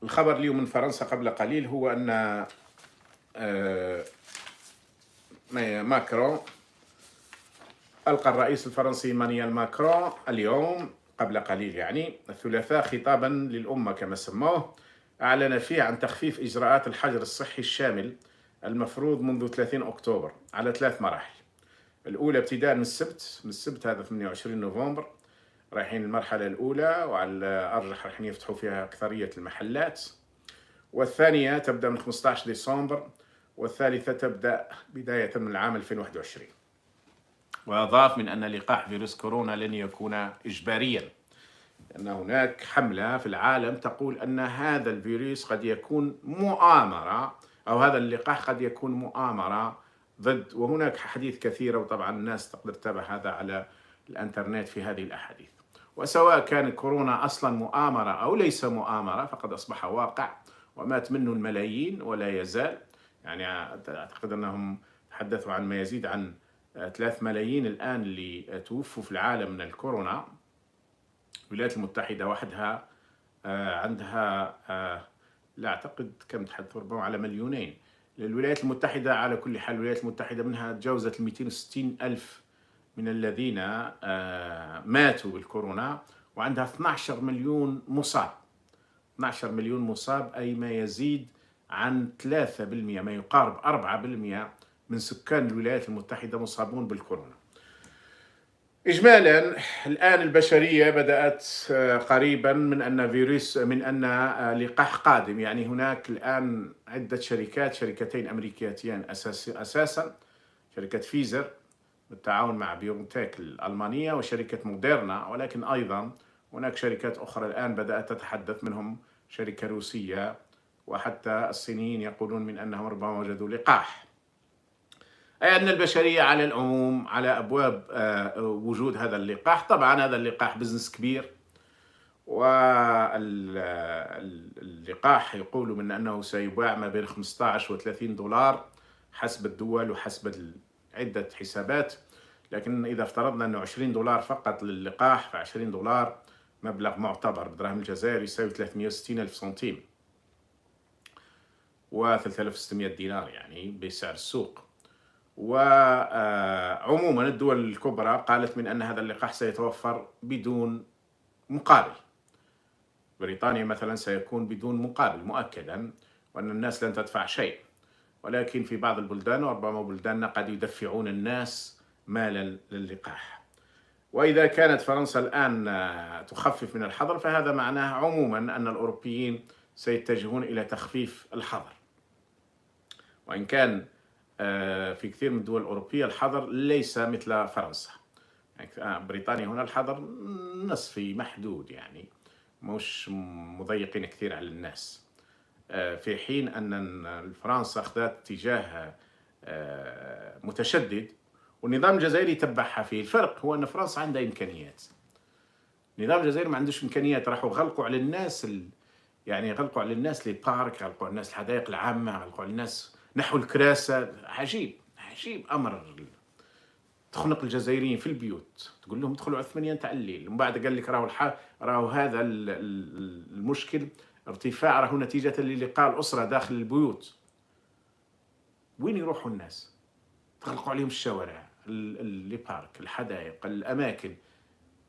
الخبر اليوم من فرنسا قبل قليل هو أن آه، ماكرون ألقى الرئيس الفرنسي مانويل ماكرون اليوم قبل قليل يعني الثلاثاء خطابا للأمة كما سموه، أعلن فيه عن تخفيف إجراءات الحجر الصحي الشامل المفروض منذ 30 أكتوبر على 3 مراحل. الأولى ابتداء من السبت هذا 28 نوفمبر رايحين المرحلة الأولى، وعلى الأرجح رايحين يفتحوا فيها أكثرية المحلات، والثانية تبدأ من 15 ديسمبر، والثالثة تبدأ بداية من العام 2021. وأضاف من أن لقاح فيروس كورونا لن يكون إجباريا، لأن هناك حملة في العالم تقول أن هذا الفيروس قد يكون مؤامرة، أو هذا اللقاح قد يكون مؤامرة ضد، وهناك حديث كثيرة، وطبعا الناس تقدر تتابع هذا على الانترنت في هذه الأحاديث. وسواء كان كورونا أصلا مؤامرة أو ليس مؤامرة فقد أصبح واقع ومات منه الملايين ولا يزال. يعني أعتقد أنهم تحدثوا عن ما يزيد عن 3 ملايين الآن اللي توفوا في العالم من الكورونا. الولايات المتحدة وحدها عندها لا أعتقد كم تحدثوا، ربما على 2 مليون. الولايات المتحدة على كل حال الولايات المتحدة منها تجاوزت 260 ألف من الذين ماتوا بالكورونا، وعندها 12 مليون مصاب. 12 مليون مصاب أي ما يزيد عن 3%، ما يقارب 4% من سكان الولايات المتحدة مصابون بالكورونا. إجمالا الآن البشرية بدأت قريبا من أن لقاح قادم. يعني هناك الآن عدة شركتين أمريكيتين أساسا، شركة فيزر بالتعاون مع بيونتيك الألمانية وشركة موديرنا، ولكن أيضا هناك شركات أخرى الآن بدأت تتحدث، منهم شركة روسية، وحتى الصينيين يقولون من أنهم ربما وجدوا لقاح. أي أن البشرية على العموم على أبواب وجود هذا اللقاح. طبعا هذا اللقاح بزنس كبير، واللقاح يقولوا من أنه سيباع ما بين 15 و 30 دولار حسب الدول وحسب عدة حسابات. لكن إذا افترضنا أنه 20 دولار فقط للقاح، ف20 دولار مبلغ معتبر بالدراهم الجزائري يساوي 360 ألف سنتيم و3600 دينار يعني بسعر السوق. وعموما الدول الكبرى قالت من أن هذا اللقاح سيتوفر بدون مقابل. بريطانيا مثلا سيكون بدون مقابل مؤكدا، وأن الناس لن تدفع شيء. ولكن في بعض البلدان وربما بلداننا قد يدفعون الناس مالا للقاح. وإذا كانت فرنسا الآن تخفف من الحظر، فهذا معناه عموما أن الأوروبيين سيتجهون إلى تخفيف الحظر. وإن كان في كثير من الدول الأوروبية الحظر ليس مثل فرنسا. يعني بريطانيا هنا الحظر نصفي محدود، يعني مش مضيقين كثير على الناس، في حين أن فرنسا أخذت اتجاه متشدد، والنظام الجزائري تبعها فيه. الفرق هو أن فرنسا عندها إمكانيات، النظام الجزائري ما عندوش إمكانيات. راحوا غلقوا على الناس يعني غلقوا على الناس لي بارك، غلقوا على الناس الحدائق العامة، غلقوا على الناس نحو الكراسة. عجيب أمر. تخنق الجزائريين في البيوت، تقول لهم ادخلوا على 8 تاع الليل، ومن بعد قال لك راهو هذا المشكل ارتفاع راهو نتيجة للقاء الأسرة داخل البيوت. وين يروحوا الناس؟ تغلقوا عليهم الشوارع، اللي بارك، الحدائق، الأماكن،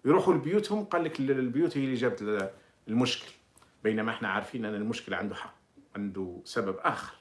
يروحوا لبيوتهم. قال لك البيوت هي اللي جابت المشكل، بينما احنا عارفين أن المشكلة عنده حق، عنده سبب آخر.